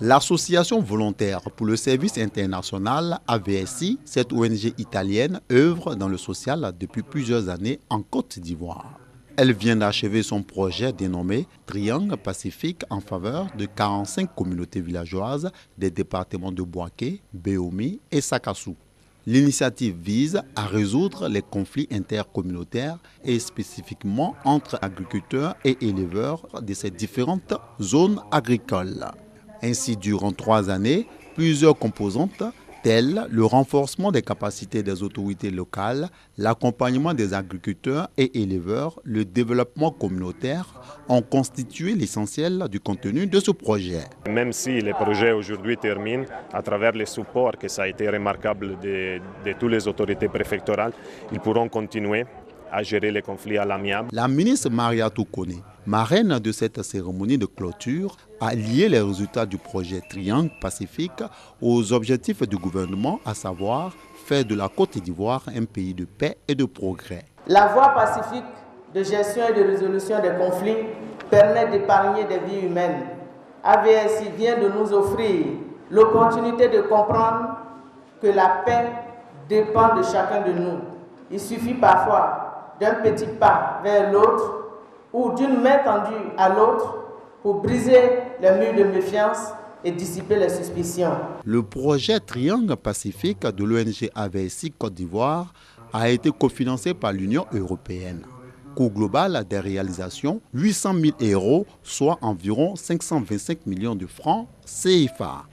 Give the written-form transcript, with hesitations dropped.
L'Association volontaire pour le service international AVSI, cette ONG italienne, œuvre dans le social depuis plusieurs années en Côte d'Ivoire. Elle vient d'achever son projet dénommé Triangle Pacifique en faveur de 45 communautés villageoises des départements de Bouaké, Béomi et Sakassou. L'initiative vise à résoudre les conflits intercommunautaires et spécifiquement entre agriculteurs et éleveurs de ces différentes zones agricoles. Ainsi, durant 3 années, plusieurs composantes, telles le renforcement des capacités des autorités locales, l'accompagnement des agriculteurs et éleveurs, le développement communautaire, ont constitué l'essentiel du contenu de ce projet. Même si le projet aujourd'hui termine, à travers les supports, que ça a été remarquable de toutes les autorités préfectorales, ils pourront continuer à gérer les conflits à l'amiable. La ministre Mariatou Kone, marraine de cette cérémonie de clôture, a lié les résultats du projet Triangle Pacifique aux objectifs du gouvernement, à savoir faire de la Côte d'Ivoire un pays de paix et de progrès. La voie pacifique de gestion et de résolution des conflits permet d'épargner des vies humaines. AVSI vient de nous offrir l'opportunité de comprendre que la paix dépend de chacun de nous. Il suffit parfois d'un petit pas vers l'autre ou d'une main tendue à l'autre pour briser les murs de méfiance et dissiper les suspicions. Le projet Triangle Pacifique de l'ONG AVSI Côte d'Ivoire a été cofinancé par l'Union européenne. Coût global des réalisations, 800 000 €, soit environ 525 millions de francs CFA.